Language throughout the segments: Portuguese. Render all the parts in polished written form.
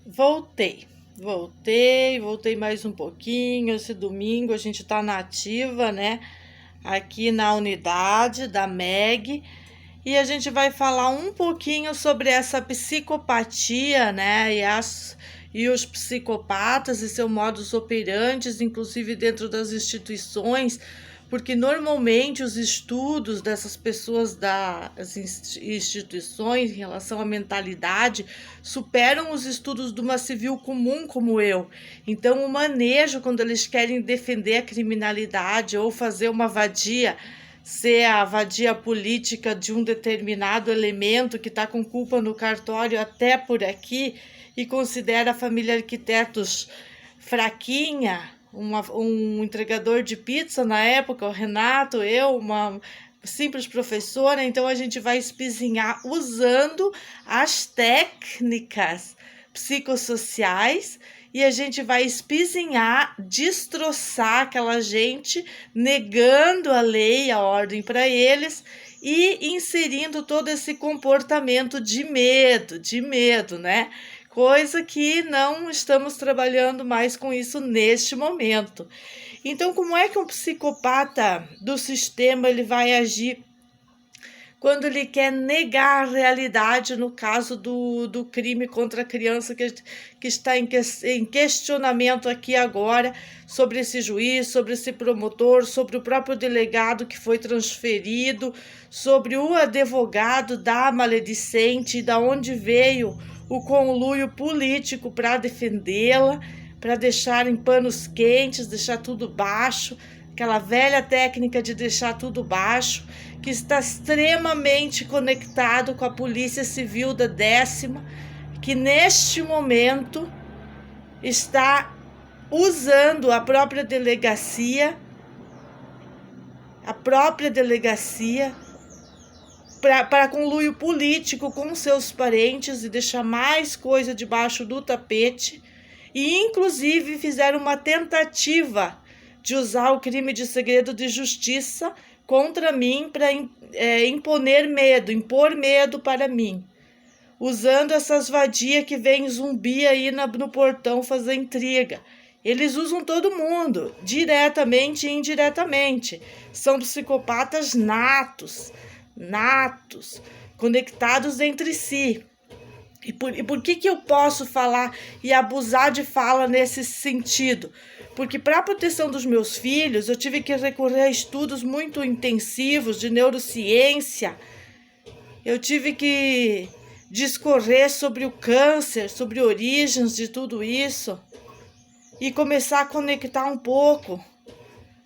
Voltei mais um pouquinho. Esse domingo a gente tá na ativa, né? Aqui na unidade da MEG. E a gente vai falar um pouquinho sobre essa psicopatia, né? E os psicopatas e seu modus operandi, inclusive dentro das instituições, porque normalmente os estudos dessas pessoas das instituições em relação à mentalidade superam os estudos de uma civil comum como eu. Então, o manejo, quando eles querem defender a criminalidade ou fazer uma vadia, ser a vadia política de um determinado elemento que está com culpa no cartório até por aqui e considera a família Arquitetos fraquinha, um entregador de pizza na época, o Renato, eu, uma simples professora. Então a gente vai espizinhar usando as técnicas psicossociais e a gente vai espizinhar, destroçar aquela gente, negando a lei, a ordem para eles e inserindo todo esse comportamento de medo, né? Coisa que não estamos trabalhando mais com isso neste momento. Então, como é que um psicopata do sistema ele vai agir quando ele quer negar a realidade, no caso do crime contra a criança que está em questionamento aqui agora, sobre esse juiz, sobre esse promotor, sobre o próprio delegado que foi transferido, sobre o advogado da maledicente, da onde veio o conluio político para defendê-la, para deixar em panos quentes, deixar tudo baixo, aquela velha técnica de deixar tudo baixo, que está extremamente conectado com a Polícia Civil da 10ª, que neste momento está usando a própria delegacia para conluio político com seus parentes e deixar mais coisa debaixo do tapete. E inclusive fizeram uma tentativa de usar o crime de segredo de justiça contra mim para impor medo para mim, usando essas vadias que vem zumbi aí no portão fazer intriga. Eles usam todo mundo, diretamente e indiretamente. São psicopatas natos, conectados entre si. E por que eu posso falar e abusar de fala nesse sentido? Porque para a proteção dos meus filhos, eu tive que recorrer a estudos muito intensivos de neurociência. Eu tive que discorrer sobre o câncer, sobre origens de tudo isso e começar a conectar um pouco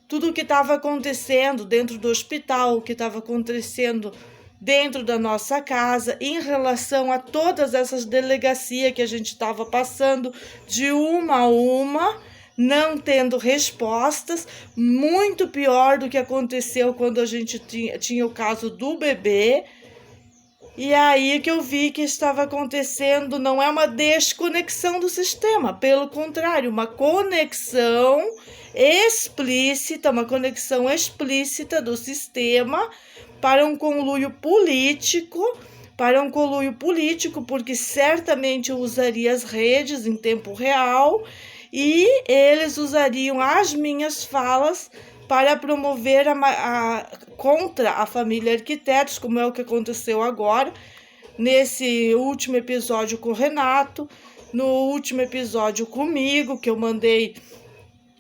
tudo o que estava acontecendo dentro do hospital, o que estava acontecendo dentro da nossa casa, em relação a todas essas delegacias que a gente estava passando de uma a uma, não tendo respostas, muito pior do que aconteceu quando a gente tinha o caso do bebê. E aí que eu vi que estava acontecendo não é uma desconexão do sistema, pelo contrário, uma conexão explícita do sistema para um conluio político, porque certamente eu usaria as redes em tempo real e eles usariam as minhas falas para promover contra a família Arquitetos, como é o que aconteceu agora, nesse último episódio com o Renato, no último episódio comigo, que eu mandei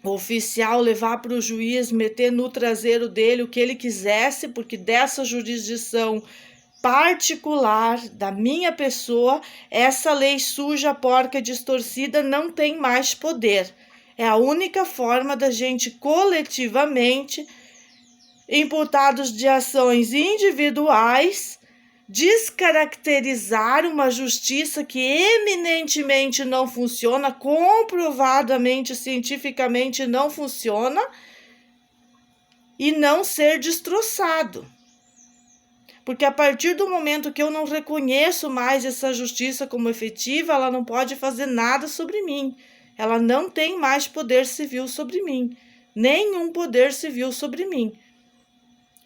o oficial levar para o juiz, meter no traseiro dele o que ele quisesse, porque dessa jurisdição particular da minha pessoa, essa lei suja, porca, distorcida não tem mais poder. É a única forma da gente coletivamente, imputados de ações individuais, descaracterizar uma justiça que eminentemente não funciona, comprovadamente, cientificamente não funciona, e não ser destroçado. Porque a partir do momento que eu não reconheço mais essa justiça como efetiva, ela não pode fazer nada sobre mim. Ela não tem mais poder civil sobre mim. Nenhum poder civil sobre mim.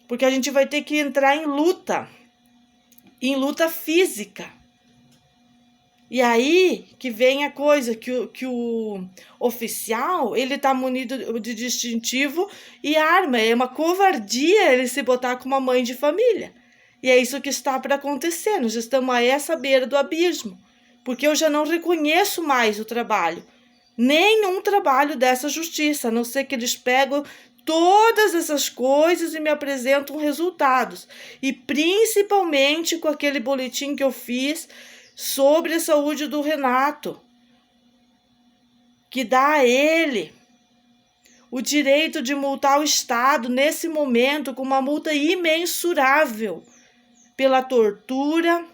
Porque a gente vai ter que entrar em luta física. E aí que vem a coisa, que o oficial, ele tá munido de distintivo e arma. É uma covardia ele se botar como uma mãe de família. E é isso que está para acontecer. Nós estamos a essa beira do abismo. Porque eu já não reconheço mais o trabalho. Nenhum trabalho dessa justiça, a não ser que eles pegam todas essas coisas e me apresentam resultados. E principalmente com aquele boletim que eu fiz sobre a saúde do Renato, que dá a ele o direito de multar o Estado nesse momento com uma multa imensurável pela tortura.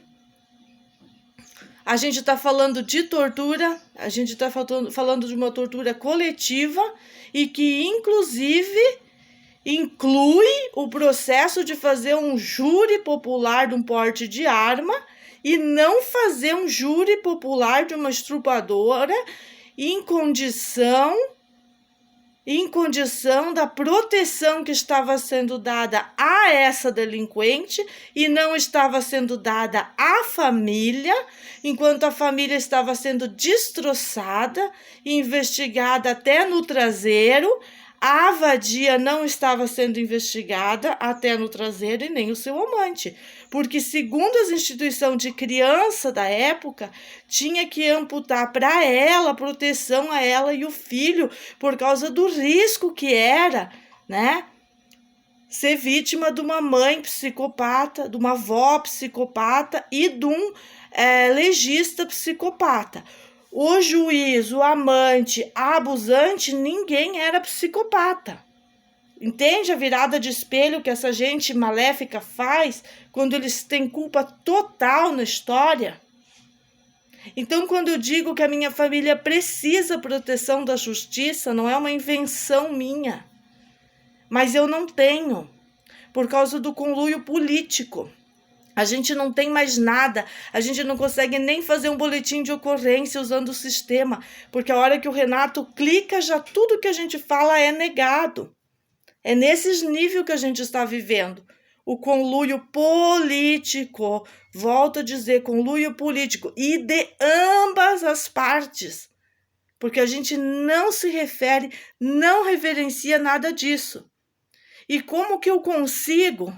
A gente está falando de tortura, a gente está falando de uma tortura coletiva e que, inclusive, inclui o processo de fazer um júri popular de um porte de arma e não fazer um júri popular de uma estrupadora em condição da proteção que estava sendo dada a essa delinquente e não estava sendo dada à família, enquanto a família estava sendo destroçada e investigada até no traseiro. A vadia não estava sendo investigada até no traseiro e nem o seu amante, porque, segundo as instituições de criança da época, tinha que amputar para ela, proteção a ela e o filho, por causa do risco que era, né? Ser vítima de uma mãe psicopata, de uma avó psicopata e de um legista psicopata. O juiz, o amante, a abusante, ninguém era psicopata. Entende a virada de espelho que essa gente maléfica faz quando eles têm culpa total na história? Então, quando eu digo que a minha família precisa proteção da justiça, não é uma invenção minha. Mas eu não tenho, por causa do conluio político. A gente não tem mais nada, a gente não consegue nem fazer um boletim de ocorrência usando o sistema, porque a hora que o Renato clica, já tudo que a gente fala é negado. É nesses níveis que a gente está vivendo. O conluio político, volto a dizer, conluio político, e de ambas as partes, porque a gente não se refere, não reverencia nada disso. E como que eu consigo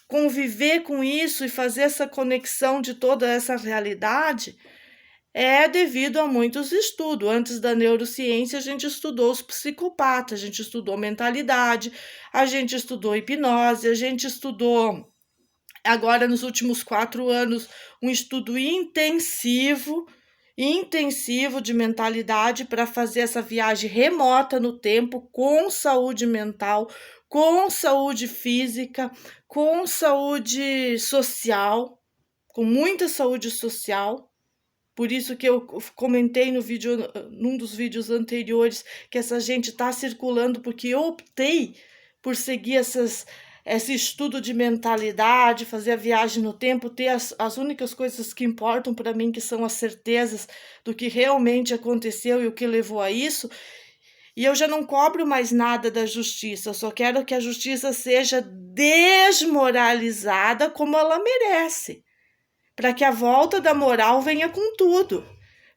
conviver com isso e fazer essa conexão de toda essa realidade? É devido a muitos estudos. Antes da neurociência, a gente estudou os psicopatas, a gente estudou mentalidade, a gente estudou hipnose, a gente estudou, agora nos últimos 4 anos, um estudo intensivo de mentalidade para fazer essa viagem remota no tempo, com saúde mental, com saúde física, com saúde social, com muita saúde social. Por isso que eu comentei num dos vídeos anteriores, que essa gente está circulando, porque eu optei por seguir esse estudo de mentalidade, fazer a viagem no tempo, ter as únicas coisas que importam para mim, que são as certezas do que realmente aconteceu e o que levou a isso. E eu já não cobro mais nada da justiça, eu só quero que a justiça seja desmoralizada como ela merece, para que a volta da moral venha com tudo.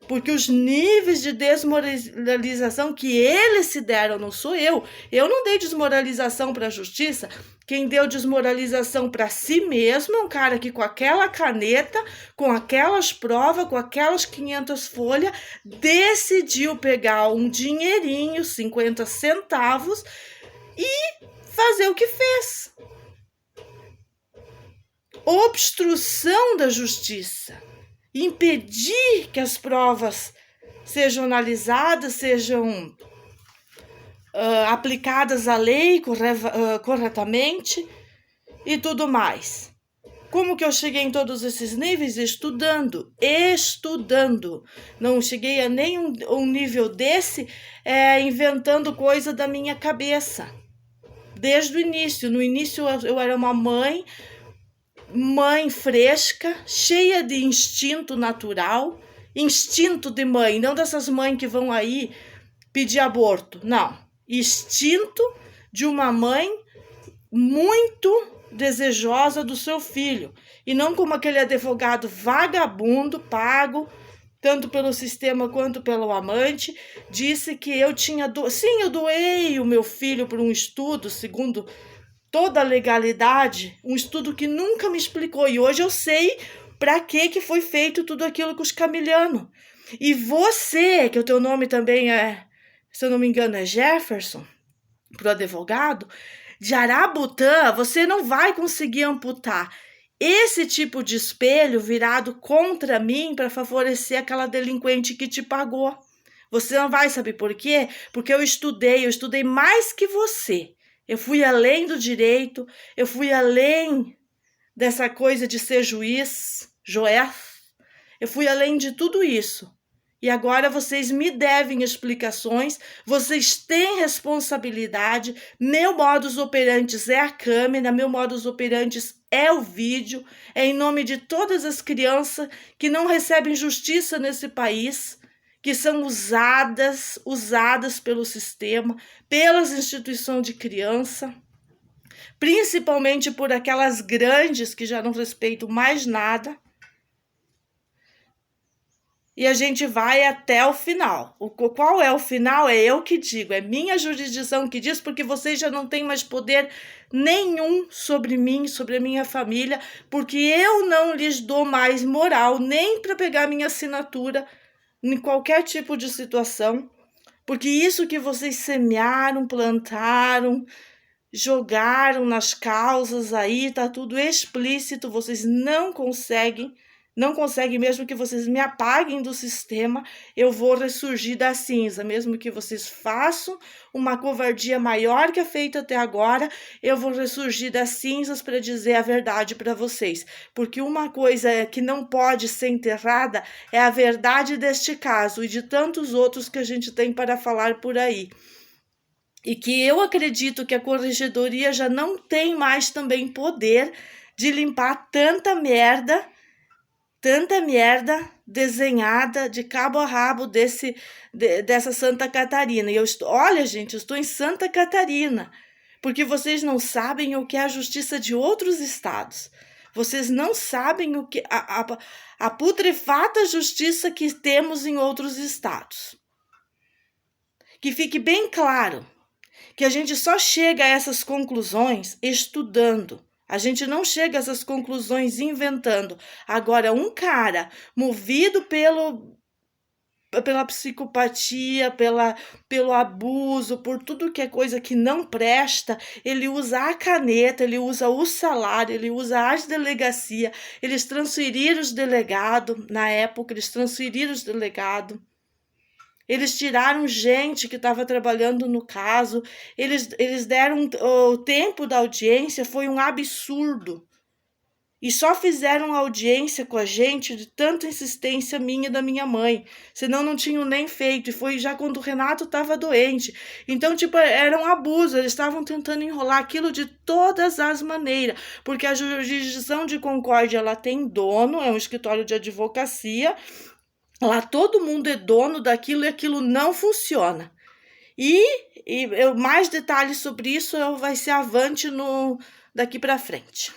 Porque os níveis de desmoralização que eles se deram, não sou eu. Eu não dei desmoralização para a justiça. Quem deu desmoralização para si mesmo é um cara que, com aquela caneta, com aquelas provas, com aquelas 500 folhas, decidiu pegar um dinheirinho, 50 centavos, e fazer o que fez. Obstrução da justiça. Impedir que as provas sejam analisadas, sejam aplicadas à lei corretamente e tudo mais. Como que eu cheguei em todos esses níveis? Estudando. Não cheguei a nenhum nível desse inventando coisa da minha cabeça. Desde o início. No início eu era uma mãe fresca, cheia de instinto natural, instinto de mãe, não dessas mães que vão aí pedir aborto, não. Instinto de uma mãe muito desejosa do seu filho, e não como aquele advogado vagabundo, pago tanto pelo sistema quanto pelo amante, disse que eu tinha... Sim, eu doei o meu filho para um estudo, segundo toda a legalidade, um estudo que nunca me explicou. E hoje eu sei para que foi feito tudo aquilo com os Camiliano. E você, que o teu nome também é, se eu não me engano, é Jefferson, pro advogado, de Arabutã, você não vai conseguir amputar esse tipo de espelho virado contra mim para favorecer aquela delinquente que te pagou. Você não vai saber por quê? Porque eu estudei mais que você. Eu fui além do direito, eu fui além dessa coisa de ser juiz, eu fui além de tudo isso. E agora vocês me devem explicações, vocês têm responsabilidade. Meu modus operandi é a câmera, meu modus operandi é o vídeo, é em nome de todas as crianças que não recebem justiça nesse país, que são usadas pelo sistema, pelas instituições de criança, principalmente por aquelas grandes que já não respeitam mais nada. E a gente vai até o final. Qual é o final? É eu que digo, é minha jurisdição que diz, porque vocês já não têm mais poder nenhum sobre mim, sobre a minha família, porque eu não lhes dou mais moral nem para pegar minha assinatura em qualquer tipo de situação, porque isso que vocês semearam, plantaram, jogaram nas causas aí, tá tudo explícito, vocês não conseguem mesmo que vocês me apaguem do sistema, eu vou ressurgir da cinza, mesmo que vocês façam uma covardia maior que a feita até agora, eu vou ressurgir das cinzas para dizer a verdade para vocês, porque uma coisa que não pode ser enterrada é a verdade deste caso e de tantos outros que a gente tem para falar por aí. E que eu acredito que a corregedoria já não tem mais também poder de limpar tanta merda desenhada de cabo a rabo dessa Santa Catarina. E olha, gente, eu estou em Santa Catarina, porque vocês não sabem o que é a justiça de outros estados. Vocês não sabem o que a putrefata justiça que temos em outros estados. Que fique bem claro que a gente só chega a essas conclusões estudando. A gente não chega a essas conclusões inventando. Agora, um cara movido pela psicopatia, pelo abuso, por tudo que é coisa que não presta, ele usa a caneta, ele usa o salário, ele usa as delegacias, eles transferiram os delegados, na época eles transferiram os delegados. Eles tiraram gente que estava trabalhando no caso, eles deram o tempo da audiência, foi um absurdo. E só fizeram audiência com a gente de tanta insistência minha e da minha mãe, senão não tinham nem feito, e foi já quando o Renato estava doente. Então, tipo, era um abuso, eles estavam tentando enrolar aquilo de todas as maneiras, porque a jurisdição de Concórdia, ela tem dono, é um escritório de advocacia, lá todo mundo é dono daquilo e aquilo não funciona. E mais detalhes sobre isso vai ser avante daqui para frente.